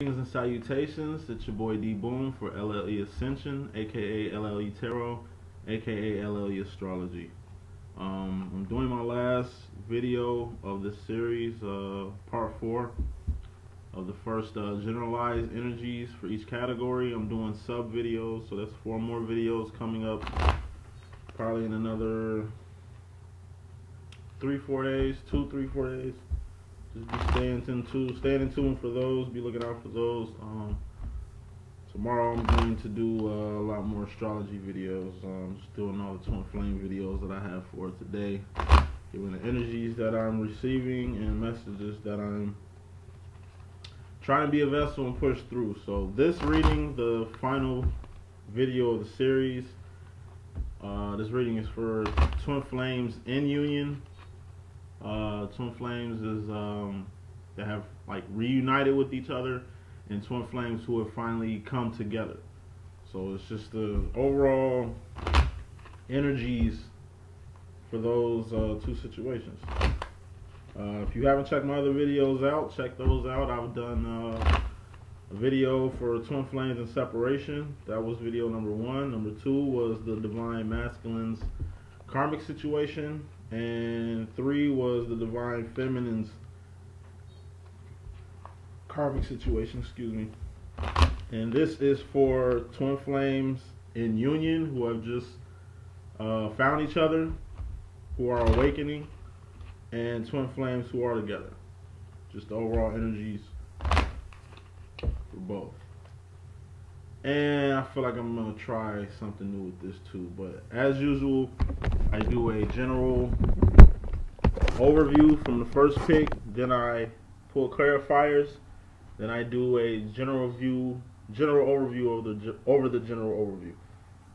Greetings and salutations. It's your boy D Boom for LLE.Ascenison, aka LLE Tarot, aka LLE Astrology. I'm doing my last video of this series, part 4 of the first generalized energies for each category. I'm doing sub videos, so that's 4 more videos coming up probably in another 3-4 days, 2-3-4 days. Just be staying in tune for those. Be looking out for those. Tomorrow I'm going to do a lot more astrology videos. Just doing all the twin flame videos that I have for today, giving the energies that I'm receiving and messages that I'm trying to be a vessel and push through. So this reading, the final video of the series. This reading is for twin flames in union. Twin flames is that have like reunited with each other, and twin flames who have finally come together. So it's just the overall energies for those two situations. If you haven't checked my other videos out, check those out. I've done a video for twin flames and separation. That was video number 1. Number 2 was the divine masculines karmic situation. And 3 was the divine feminine's karmic situation, excuse me. And this is for twin flames in union who have just found each other, who are awakening, and twin flames who are together. Just the overall energies for both. And I feel like I'm going to try something new with this too. But as usual, I do a general overview from the first pick. Then I pull clarifiers. Then I do a general overview over the general overview.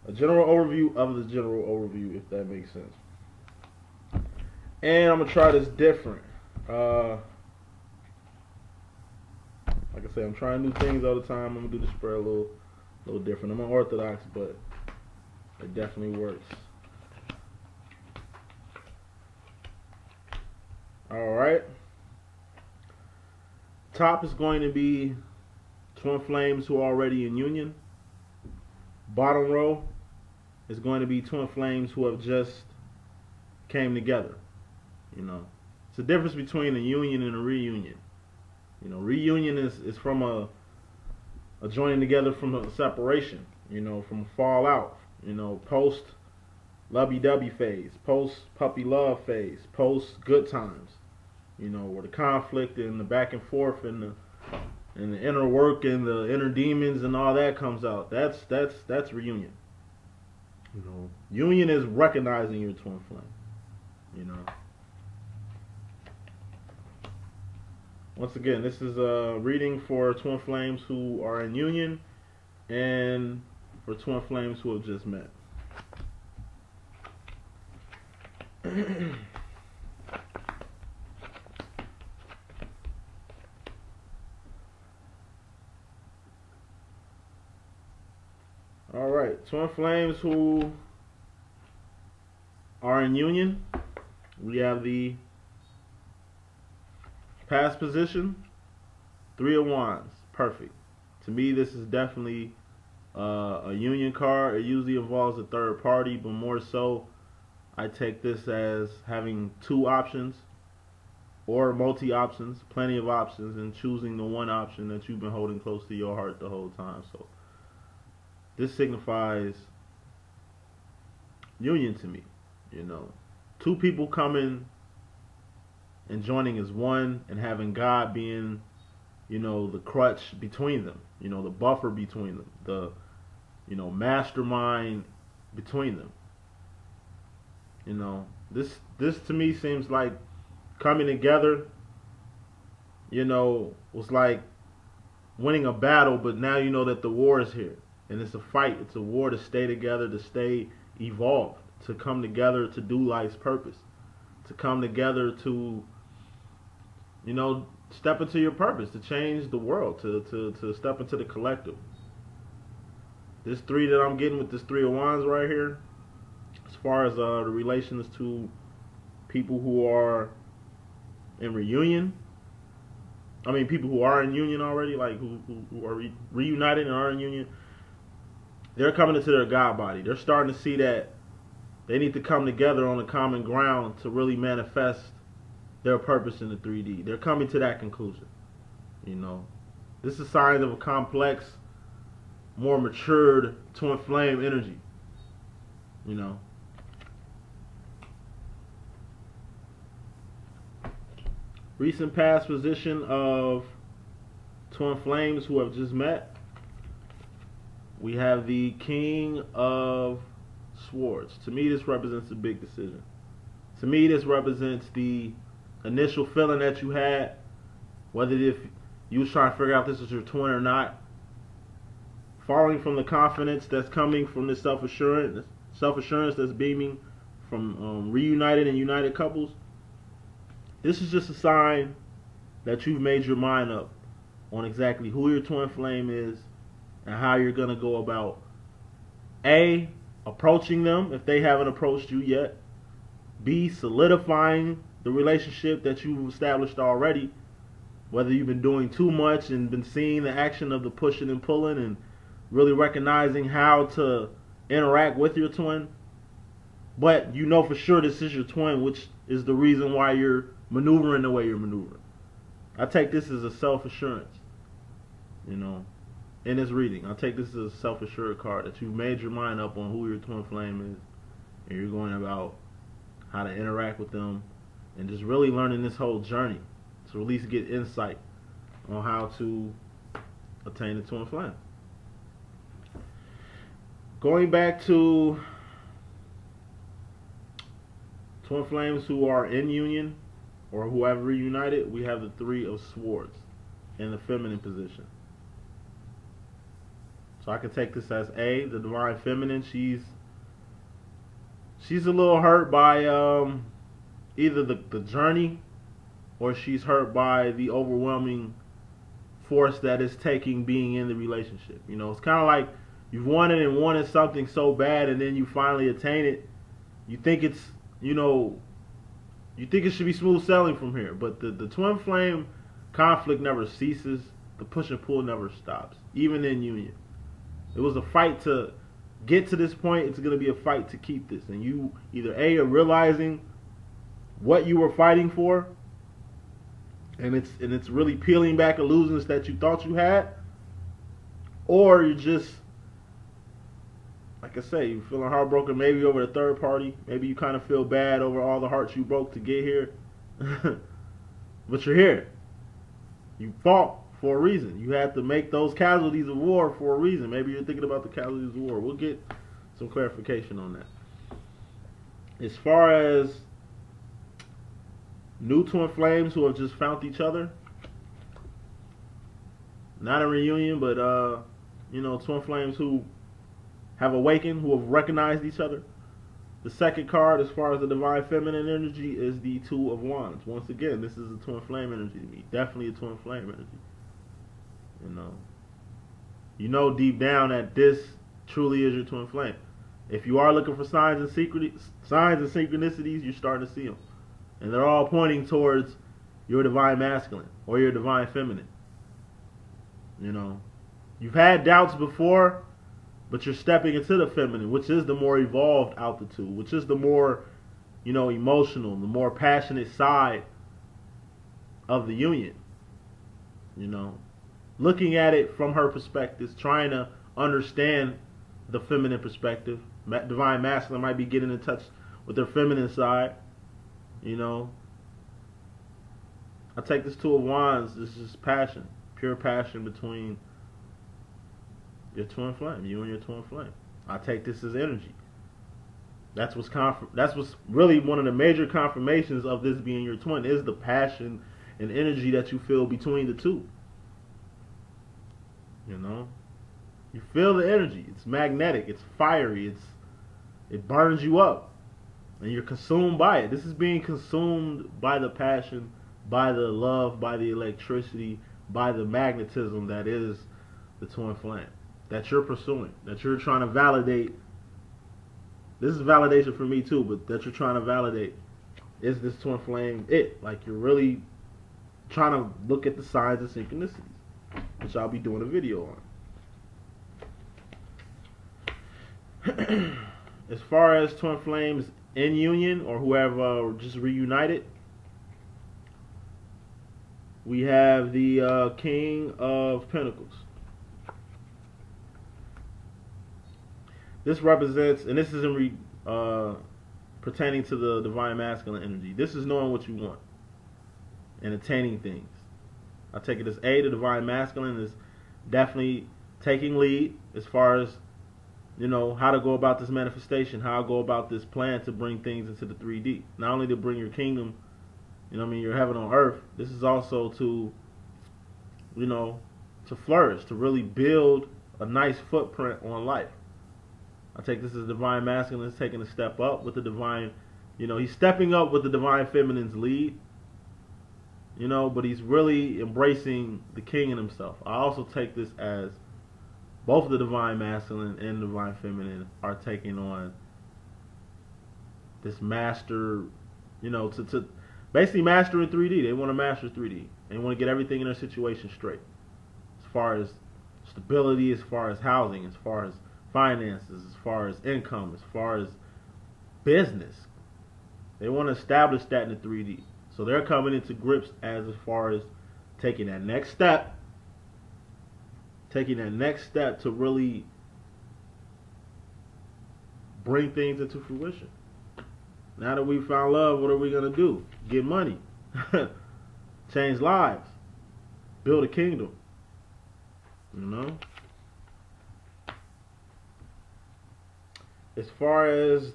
A general overview of the general overview, if that makes sense. And I'm going to try this different. Like I say, I'm trying new things all the time. I'm going to do the spread a little different. I'm unorthodox, but it definitely works. Alright. Top is going to be twin flames who are already in union. Bottom row is going to be twin flames who have just came together. You know, it's a difference between a union and a reunion. You know, reunion is from a joining together from a separation, you know, from a fallout, you know, post lovey-dovey phase, post puppy love phase, post good times, you know, where the conflict and the back and forth and the inner work and the inner demons and all that comes out. That's reunion. You know, union is recognizing your twin flame, you know. Once again, this is a reading for twin flames who are in union and for twin flames who have just met. Alright, twin flames who are in union. We have the past position, 3 of Wands, perfect. To me, this is definitely a union card. It usually involves a third party, but more so, I take this as having 2 options or multi-options, plenty of options, and choosing the one option that you've been holding close to your heart the whole time. So this signifies union to me. You know, 2 people coming and joining as one, and having God being, you know, the crutch between them, you know, the buffer between them, the, you know, mastermind between them. You know, this to me seems like coming together, you know, was like winning a battle, but now you know that the war is here, and it's a fight, it's a war to stay together, to stay evolved, to come together to do life's purpose, to come together to, you know, step into your purpose, to change the world, to step into the collective. This 3 that I'm getting with this 3 of Wands right here, as far as the relations to people who are in reunion, I mean, people who are in union already, like who are reunited and are in union, they're coming into their God body. They're starting to see that they need to come together on a common ground to really manifest their purpose in the 3D. They're coming to that conclusion. You know, this is signs of a complex, more matured twin flame energy. You know. Recent past position of twin flames who have just met. We have the King of Swords. To me, this represents a big decision. To me, this represents the initial feeling that you had, whether if you was trying to figure out if this is your twin or not. Falling from the confidence that's coming from this self-assurance that's beaming from reunited and united couples. This is just a sign that you've made your mind up on exactly who your twin flame is and how you're going to go about A, approaching them if they haven't approached you yet, B, solidifying the relationship that you've established already, whether you've been doing too much and been seeing the action of the pushing and pulling and really recognizing how to interact with your twin. But you know for sure this is your twin, which is the reason why you're maneuvering the way you're maneuvering. I take this as a self-assurance, you know, in this reading. I take this as a self-assured card that you've made your mind up on who your twin flame is, and you're going about how to interact with them and just really learning this whole journey to at least get insight on how to attain the twin flame. Going back to twin flames who are in union or who have reunited, we have the Three of Swords in the feminine position. So I can take this as A, the divine feminine. She's a little hurt by either the journey, or she's hurt by the overwhelming force that is taking being in the relationship. You know, it's kind of like you've wanted something so bad, and then you finally attain it. You think it's, you know, you think it should be smooth sailing from here, but the twin flame conflict never ceases. The push and pull never stops, even in union. It was a fight to get to this point. It's going to be a fight to keep this, and you either A, are realizing what you were fighting for, and it's really peeling back illusions that you thought you had, or you're just, like I say, you're feeling heartbroken maybe over the third party. Maybe you kind of feel bad over all the hearts you broke to get here. But you're here. You fought for a reason. You had to make those casualties of war for a reason. Maybe you're thinking about the casualties of war. We'll get some clarification on that. As far as new twin flames who have just found each other, not a reunion, but you know, twin flames who have awakened, who have recognized each other. The second card, as far as the divine feminine energy, is the Two of Wands. Once again, this is a twin flame energy to me. Definitely a twin flame energy. You know deep down that this truly is your twin flame. If you are looking for signs and synchronicities, you're starting to see them, and they're all pointing towards your divine masculine or your divine feminine. You know, you've had doubts before, but you're stepping into the feminine, which is the more evolved out the two, which is the more, you know, emotional, the more passionate side of the union. You know, looking at it from her perspective, trying to understand the feminine perspective. Divine masculine might be getting in touch with their feminine side. You know, I take this Two of Wands. This is passion, pure passion between your twin flame, you and your twin flame. I take this as energy. That's what's really one of the major confirmations of this being your twin, is the passion and energy that you feel between the two. You know, you feel the energy. It's magnetic. It's fiery. It burns you up, and you're consumed by it. This is being consumed by the passion, by the love, by the electricity, by the magnetism that is the twin flame that you're pursuing, that you're trying to validate. This is validation for me too, but that you're trying to validate. Is this twin flame it? Like, you're really trying to look at the signs and synchronicities, which I'll be doing a video on. As far as twin flames in union or who have just reunited, we have the King of Pentacles. This represents, and this isn't pertaining to the divine masculine energy. This is knowing what you want and attaining things. I take it as A, the divine masculine is definitely taking lead as far as, you know, how to go about this manifestation, how to go about this plan to bring things into the 3D. Not only to bring your kingdom, you know what I mean, your heaven on earth, this is also to, you know, to flourish, to really build a nice footprint on life. I take this as divine masculine is taking a step up with the divine, you know, he's stepping up with the divine feminine's lead, you know, but he's really embracing the king in himself. I also take this as both the divine masculine and the divine feminine are taking on this master, you know, to basically master in 3D. They want to master 3D. They want to get everything in their situation straight. As far as stability, as far as housing, as far as finances, as far as income, as far as business. They want to establish that in the 3D. So they're coming into grips as far as taking that next step. Taking that next step to really bring things into fruition. Now that we found love, what are we going to do? Get money. Change lives. Build a kingdom. You know? As far as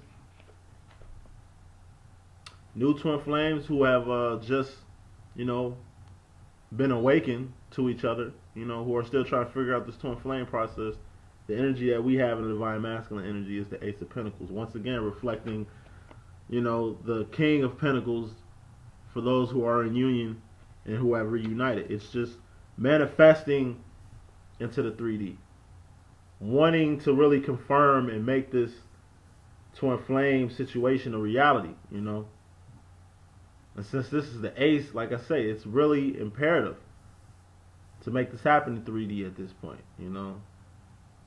new twin flames who have just, you know, been awakened to each other, you know, who are still trying to figure out this twin flame process, the energy that we have in the divine masculine energy is the Ace of Pentacles. Once again, reflecting, you know, the King of Pentacles for those who are in union and who have reunited. It's just manifesting into the 3D. Wanting to really confirm and make this twin flame situation a reality, you know. And since this is the ace, like I say, it's really imperative to make this happen in 3D at this point, you know.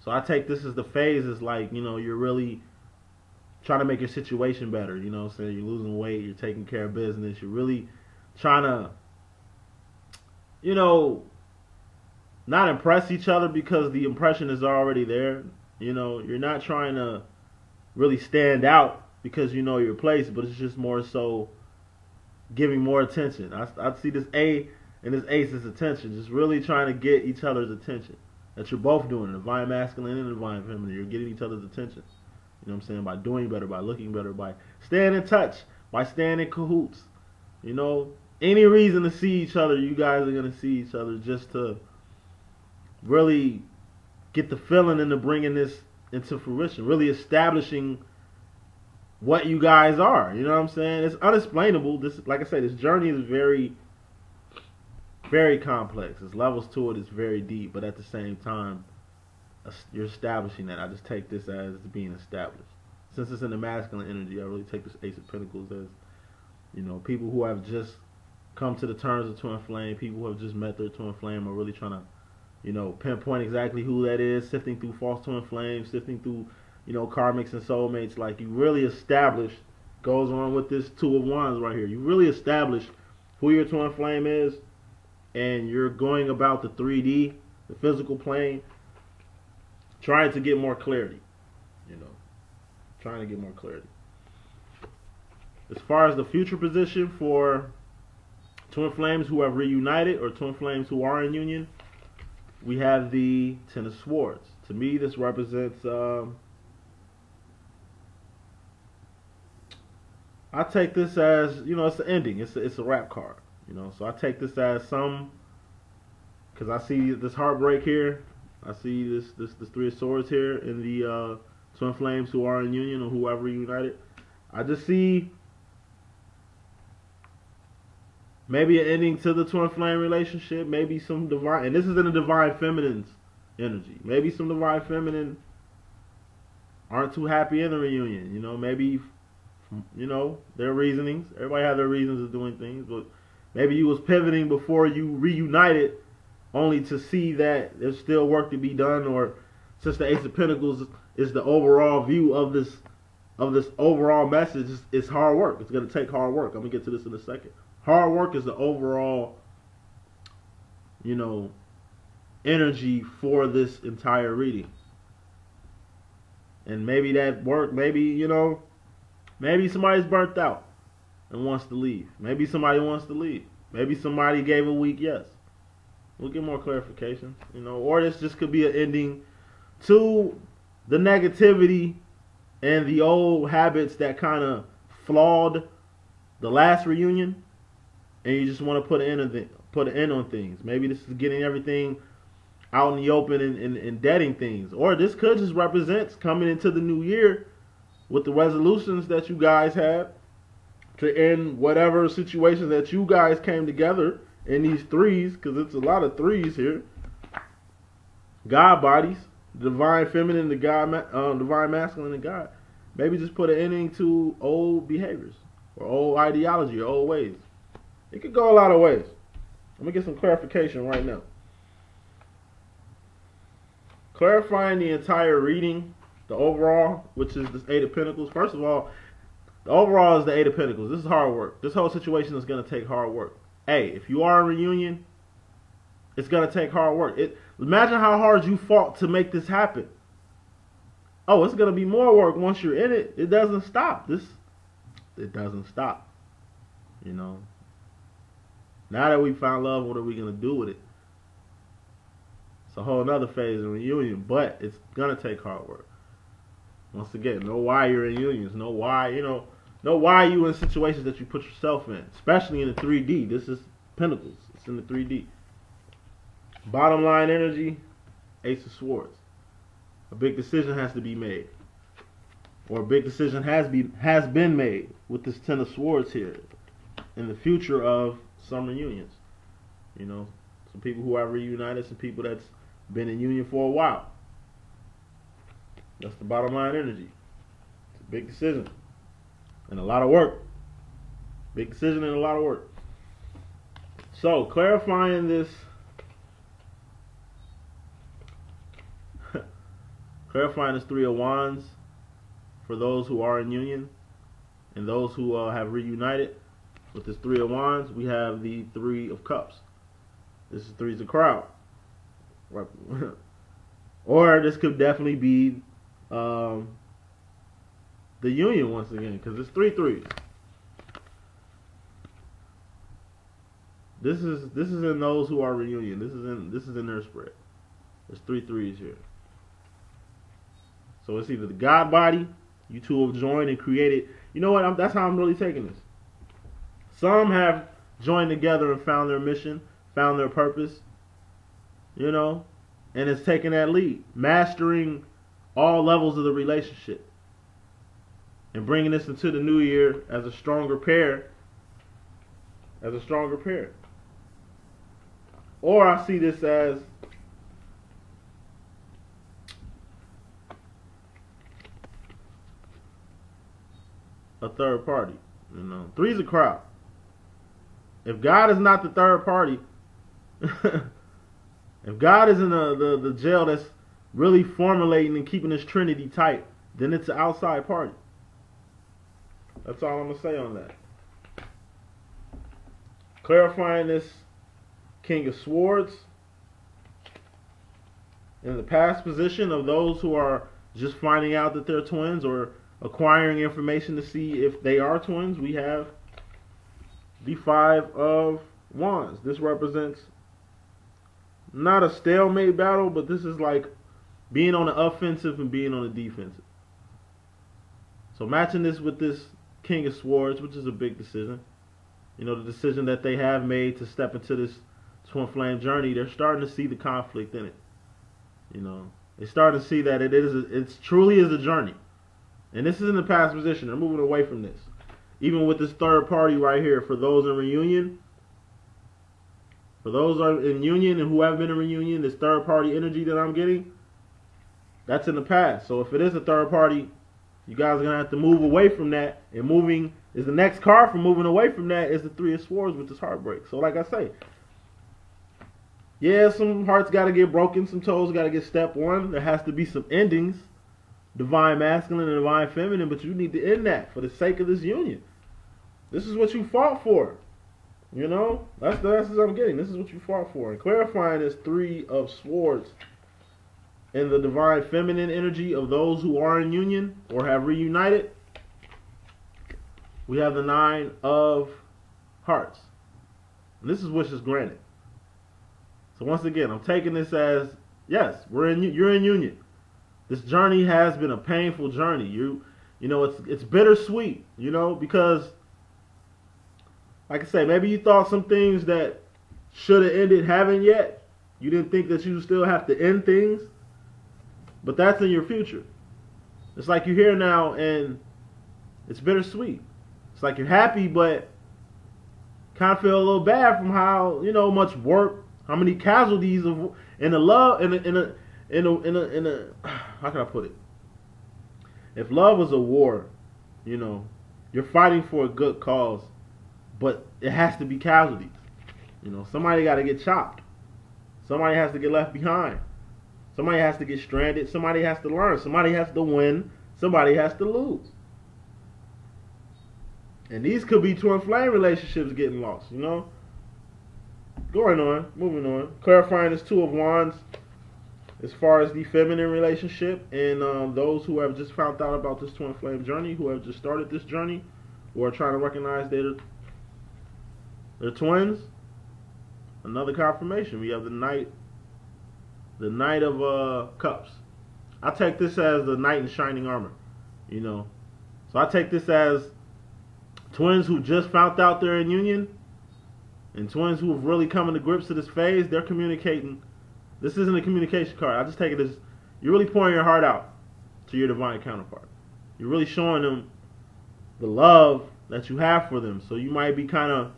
So I take this as the phases, like, you know, you're really trying to make your situation better, you know what I'm saying? You're losing weight, you're taking care of business, you're really trying to, you know, not impress each other because the impression is already there. You know, you're not trying to really stand out because you know your place, but it's just more so giving more attention. I see this A and this ace as attention, just really trying to get each other's attention. That you're both doing, the divine masculine and the divine feminine. You're getting each other's attention. You know what I'm saying? By doing better, by looking better, by staying in touch, by staying in cahoots. You know, any reason to see each other, you guys are going to see each other just to really get the feeling into bringing this into fruition, really establishing what you guys are. You know what I'm saying? It's unexplainable. This, like I said, this journey is very, very complex. There's levels to it. It's very deep, but at the same time, you're establishing that. I just take this as being established. Since it's in the masculine energy, I really take this Ace of Pentacles as, you know, people who have just come to the terms of twin flame, people who have just met their twin flame are really trying to, you know, pinpoint exactly who that is, sifting through false twin flames, sifting through, you know, karmics and soulmates. Like, you really establish, goes on with this Two of Wands right here. You really establish who your twin flame is, and you're going about the 3D, the physical plane, trying to get more clarity, you know, trying to get more clarity. As far as the future position for twin flames who have reunited or twin flames who are in union, we have the Ten of Swords. To me, this represents, I take this as, you know, it's an ending. It's a wrap card, you know. So I take this as some, because I see this heartbreak here. I see this Three of Swords here in the twin flames who are in union or who have reunited. I just see maybe an ending to the twin flame relationship. Maybe some divine, and this is in the divine feminine's energy. Maybe some divine feminine aren't too happy in the reunion. You know, maybe, you know, their reasonings. Everybody has their reasons of doing things, but Maybe you was pivoting before you reunited, only to see that there's still work to be done. Or since the Ace of Pentacles is the overall view of this overall message, it's hard work. It's going to take hard work. I'm going to get to this in a second. Hard work is the overall, energy for this entire reading. And maybe that work, maybe somebody's burnt out and wants to leave. Maybe somebody wants to leave. Maybe somebody gave a weak yes. We'll get more clarification, or this just could be an ending to the negativity and the old habits that kind of flawed the last reunion, and you just want to put an end on things. Maybe this is getting everything out in the open and deading things. Or this could just represent coming into the new year with the resolutions that you guys have to end whatever situation that you guys came together in these threes, because it's a lot of threes here. God bodies, divine feminine, the God, divine masculine, and God. Maybe just put an ending to old behaviors or old ideology or old ways. It could go a lot of ways. I'm going to get some clarification right now. Clarifying the entire reading, the overall, which is the Eight of Pentacles. First of all, the overall is the Eight of Pentacles. This is hard work. This whole situation is going to take hard work. Hey, if you are in reunion, it's going to take hard work. Imagine how hard you fought to make this happen. Oh, it's going to be more work once you're in it. It doesn't stop. It doesn't stop. Now that we found love, what are we going to do with it? It's a whole other phase of reunion, but it's going to take hard work. Once again, know why you're in unions. Know why, know why you in situations that you put yourself in, especially in the 3D. This is Pentacles. It's in the 3D. Bottom line energy, Ace of Swords. A big decision has to be made, or a big decision has been made with this Ten of Swords here in the future of some reunions. Some people who are reunited, some people that's been in union for a while. That's the bottom line energy. It's a big decision and a lot of work. Big decision and a lot of work. So, clarifying this Three of Wands for those who are in union and those who have reunited. With this Three of Wands, we have the Three of Cups. This is Three's a crowd. Or this could definitely be the union once again, because it's 3 threes. This is in those who are reunion. This is in their spread. There's 3 threes here. So it's either the God body, you two have joined and created. You know what? That's how I'm really taking this. Some have joined together and found their mission, found their purpose, and it's taking that lead, mastering all levels of the relationship, and bringing this into the new year as a stronger pair. Or I see this as a third party. Three's a crowd. If God is not the third party, if God is in the jail that's really formulating and keeping this trinity tight, then it's an outside party. That's all I'm going to say on that. Clarifying this King of Swords in the past position of those who are just finding out that they're twins or acquiring information to see if they are twins, we have the Five of Wands. This represents not a stalemate battle, but this is like being on the offensive and being on the defensive. So matching this with this King of Swords, which is a big decision. The decision that they have made to step into this twin flame journey, they're starting to see the conflict in it. They're starting to see that it's truly is a journey. And this is in the past position. They're moving away from this. Even with this third party right here, for those in reunion, for those are in union and who have been in reunion, this third party energy that I'm getting, that's in the past. So if it is a third party, you guys are going to have to move away from that and moving is the next card for moving away from that is the Three of Swords, with this heartbreak. So like I say, yeah, some hearts got to get broken, some toes got to get stepped on. There has to be some endings, divine masculine and divine feminine, but you need to end that for the sake of this union. This is what you fought for. You know, that's what I'm getting. This is what you fought for. And clarifying this Three of Swords in the divine feminine energy of those who are in union or have reunited, we have the Nine of Hearts. And this is wishes granted. So once again, I'm taking this as, yes, you're in union. This journey has been a painful journey. You know, it's bittersweet, you know, because like I say, maybe you thought some things that should have ended haven't yet. You didn't think that you still have to end things. But that's in your future. It's like you're here now and it's bittersweet. It's like you're happy, but kind of feel a little bad from how, you know, much work, how many casualties of in a love in a how can I put it? If love was a war, you know, you're fighting for a good cause, but it has to be casualties. You know, somebody got to get chopped. Somebody has to get left behind. Somebody has to get stranded. Somebody has to learn. Somebody has to win. Somebody has to lose. And these could be twin flame relationships getting lost, you know. Going on, moving on. Clarifying this Two of Wands as far as the feminine relationship and those who have just found out about this twin flame journey, who have just started this journey, who are trying to recognize their twins. Another confirmation. We have the Knight of Cups. I take this as the Knight in shining armor, you know. So I take this as twins who just found out they're in union, and twins who have really come into grips to this phase. They're communicating. This isn't a communication card. I just take it as you're really pouring your heart out to your divine counterpart. You're really showing them the love that you have for them. So you might be kind of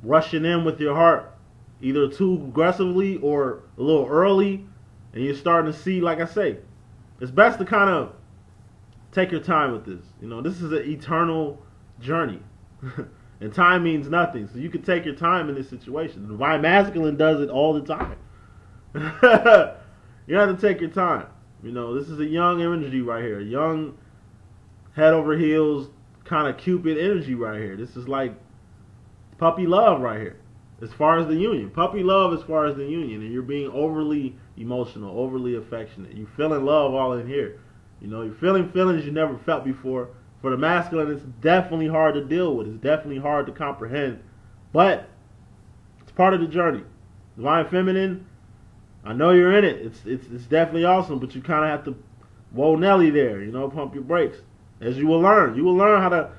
rushing in with your heart, either too aggressively or a little early, and you're starting to see, like I say, it's best to kind of take your time with this. You know, this is an eternal journey. And time means nothing. So you can take your time in this situation. The divine masculine does it all the time. You have to take your time. You know, this is a young energy right here. Young, head over heels, kind of Cupid energy right here. This is like puppy love right here. As far as the union. Puppy love as far as the union. And you're being overly emotional, overly affectionate. You feeling love all in here. You know, you're feeling feelings you never felt before. For the masculine, it's definitely hard to deal with. It's definitely hard to comprehend. But it's part of the journey. Divine feminine, I know you're in it. It's definitely awesome, but you kind of have to, whoa Nelly there, you know, pump your brakes. As you will learn. You will learn how to,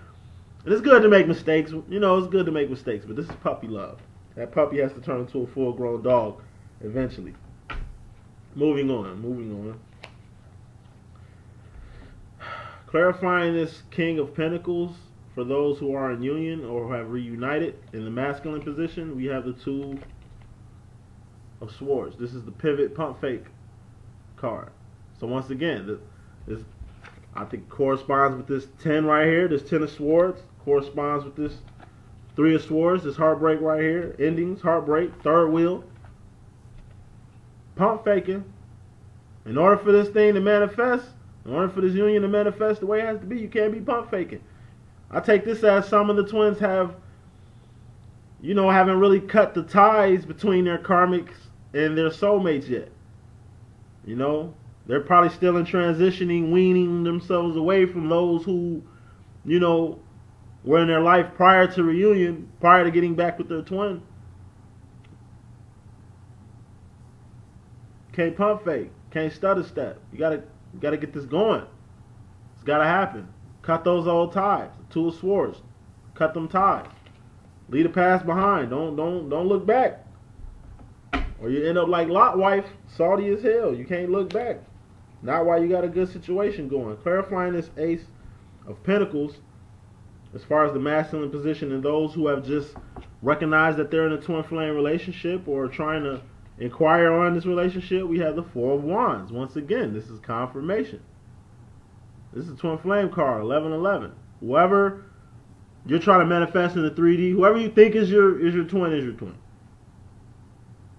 and it's good to make mistakes. You know, it's good to make mistakes, but this is puppy love. That puppy has to turn into a full-grown dog eventually. Moving on. Clarifying this King of Pentacles for those who are in union or have reunited in the masculine position. We have the Two of Swords. This is the pivot pump fake card. So once again, this I think corresponds with this 10 right here. This 10 of Swords corresponds with this 3 of Swords. This heartbreak right here. Endings, heartbreak, third wheel. Pump faking. In order for this thing to manifest, in order for this union to manifest the way it has to be, you can't be pump faking. I take this as some of the twins have, you know, haven't really cut the ties between their karmics and their soulmates yet. You know, they're probably still in transitioning, weaning themselves away from those who, you know, were in their life prior to reunion, prior to getting back with their twin. Can't pump fake, can't stutter step. You gotta get this going. It's gotta happen. Cut those old ties. The Two of Swords. Cut them ties. Leave the past behind. Don't look back. Or you end up like Lot wife, salty as hell. You can't look back. Not while you got a good situation going. Clarifying this Ace of Pentacles as far as the masculine position and those who have just recognized that they're in a twin flame relationship or trying to inquire on this relationship. We have the Four of Wands. Once again, this is confirmation. This is a twin flame card, 11-11. Whoever You're trying to manifest in the 3D. Whoever you think is your twin is your twin.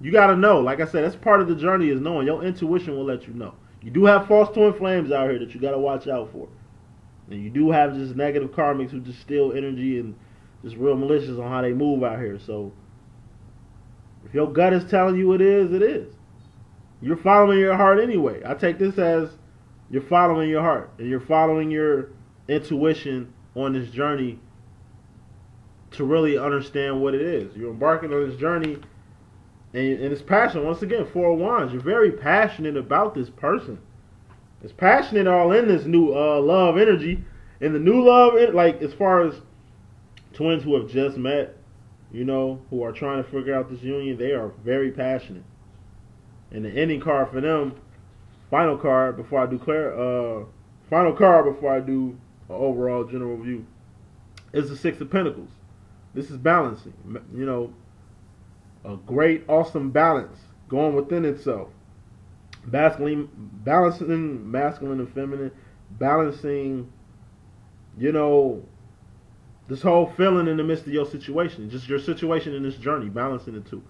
You got to know. Like I said, that's part of the journey, is knowing. Your intuition will let you know. You do have false twin flames out here that you got to watch out for. And you do have just negative karmics who just steal energy and just real malicious on how they move out here. So if your gut is telling you it is, it is. You're following your heart anyway. I take this as you're following your heart and you're following your intuition on this journey to really understand what it is. You're embarking on this journey, and it's passion. Once again, Four of Wands. You're very passionate about this person. It's passionate all in this new love energy. And the new love, like as far as twins who have just met, you know, who are trying to figure out this union, they are very passionate. And the ending card for them, final card before I do an overall general view, is the Six of Pentacles. This is balancing, you know, a great, awesome balance going within itself. Balancing masculine and feminine, balancing, you know, this whole feeling in the midst of your situation, just your situation in this journey, balancing the two.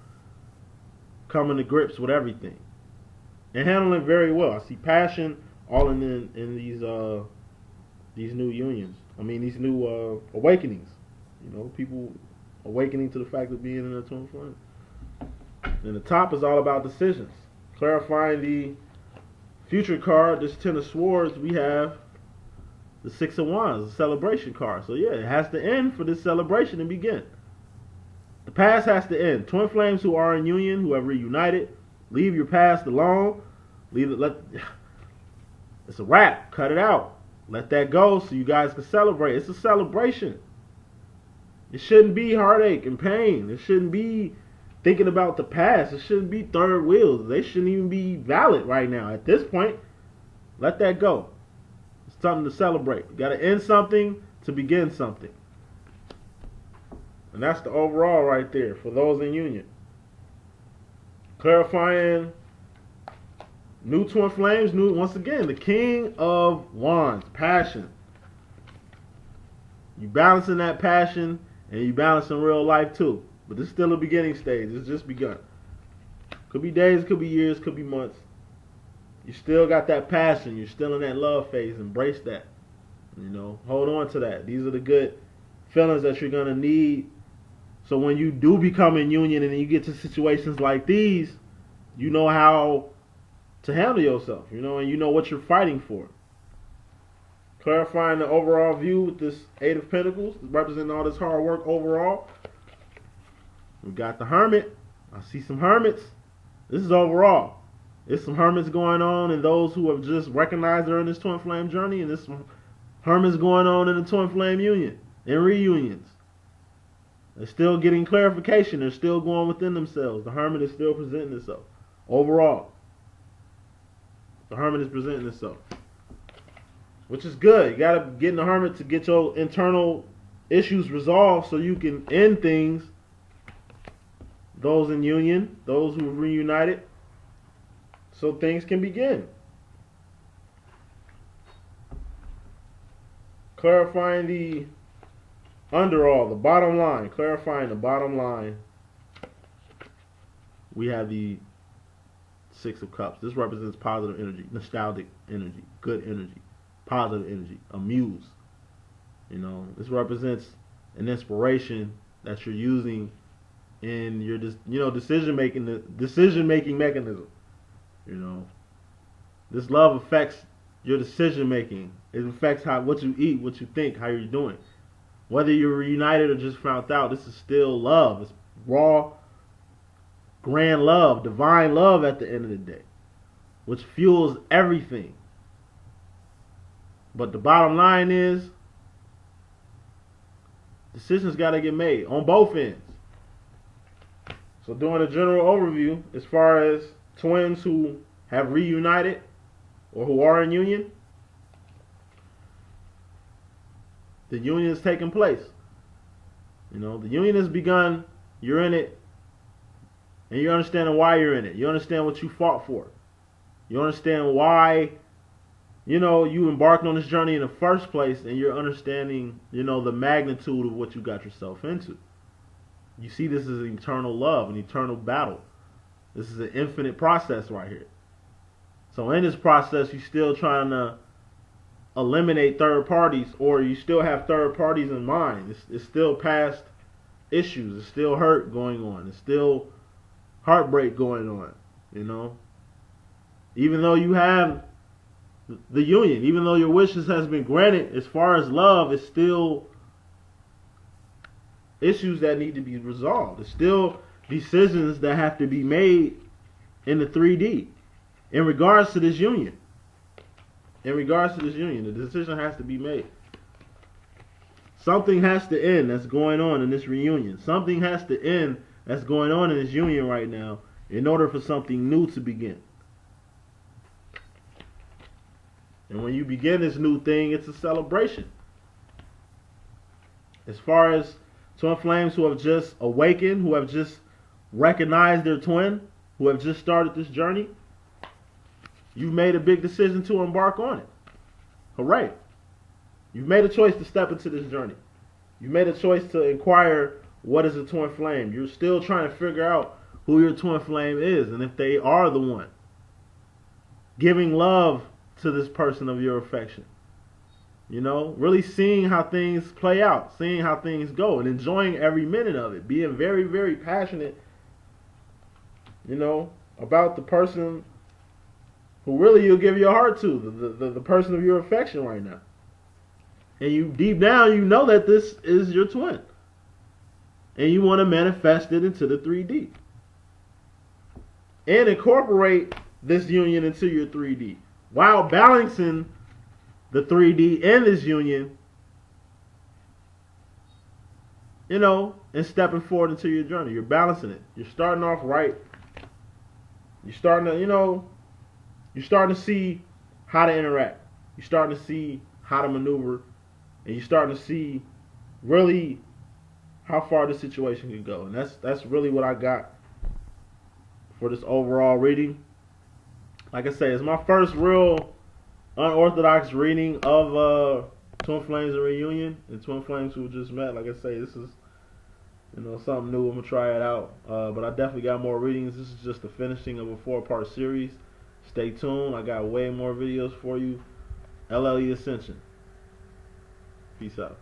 Coming to grips with everything and handling it very well. I see passion all in these new unions. I mean, these new awakenings. You know, people awakening to the fact of being in a twin flame. And the top is all about decisions. Clarifying the future card, this Ten of Swords, we have the Six of Wands, the celebration card. So yeah, it has to end for this celebration and begin. The past has to end. Twin flames who are in union, who have reunited, leave your past alone. It's a wrap. Cut it out. Let that go so you guys can celebrate. It's a celebration. It shouldn't be heartache and pain. It shouldn't be thinking about the past. It shouldn't be third wheels. They shouldn't even be valid right now. At this point, let that go. It's something to celebrate. You got to end something to begin something. And that's the overall right there for those in union. Clarifying new twin flames. Once again, the King of Wands. Passion. You balancing that passion and you balancing real life too. But this is still a beginning stage. It's just begun. Could be days, could be years, could be months. You still got that passion. You're still in that love phase. Embrace that. You know, hold on to that. These are the good feelings that you're going to need. So when you do become in union and you get to situations like these, you know how to handle yourself, you know, and you know what you're fighting for. Clarifying the overall view with this Eight of Pentacles, representing all this hard work overall. We got the Hermit. I see some Hermits. This is overall. There's some Hermits going on, and those who have just recognized they're in this twin flame journey, and there's some Hermits going on in the twin flame union and reunions. They're still getting clarification. They're still going within themselves. The Hermit is still presenting itself. Overall, the Hermit is presenting itself, which is good. You got to get in the Hermit to get your internal issues resolved so you can end things. Those in union, those who are reunited, so things can begin. Clarifying the underall, the bottom line. Clarifying the bottom line. We have the Six of Cups. This represents positive energy, nostalgic energy, good energy, positive energy, amuse. You know, this represents an inspiration that you're using in your, decision making mechanism. You know, this love affects your decision making. It affects what you eat, what you think, how you're doing. Whether you're reunited or just found out, this is still love. It's raw, grand love, divine love at the end of the day, which fuels everything. But the bottom line is, decisions got to get made on both ends. So doing a general overview as far as twins who have reunited or who are in union, the union is taking place. You know, the union has begun. You're in it, and you're understanding why you're in it. You understand what you fought for. You understand why you embarked on this journey in the first place, and you're understanding, the magnitude of what you got yourself into. You see, this is an eternal love, an eternal battle. This is an infinite process right here. So in this process, you're still trying to eliminate third parties, or you still have third parties in mind. It's still past issues. It's still hurt going on. It's still heartbreak going on. Even though you have the union, even though your wishes has been granted, as far as love, it's still issues that need to be resolved. It's still decisions that have to be made in the 3D in regards to this union. In regards to this union, the decision has to be made. Something has to end that's going on in this reunion. Something has to end that's going on in this union right now in order for something new to begin. And when you begin this new thing, it's a celebration. As far as twin flames who have just awakened, who have just recognized their twin, who have just started this journey, you've made a big decision to embark on it. Hooray. You've made a choice to step into this journey. You've made a choice to inquire what is a twin flame. You're still trying to figure out who your twin flame is and if they are the one. Giving love to this person of your affection. Really seeing how things play out, seeing how things go, and enjoying every minute of it. Being very, very passionate, about the person who really you'll give your heart to, the person of your affection right now. And you deep down, you know that this is your twin. And you want to manifest it into the 3D. And incorporate this union into your 3D. While balancing the 3D and this union, and stepping forward into your journey. You're balancing it. You're starting off right. You're starting to, you're starting to see how to interact. You're starting to see how to maneuver. And you're starting to see really how far the situation can go. And that's really what I got for this overall reading. Like I say, it's my first real unorthodox reading of Twin Flames and Reunion and Twin Flames who just met. Like I say, this is something new. I'm gonna try it out. But I definitely got more readings. This is just the finishing of a 4-part series. Stay tuned. I got way more videos for you. LLE Ascension. Peace out.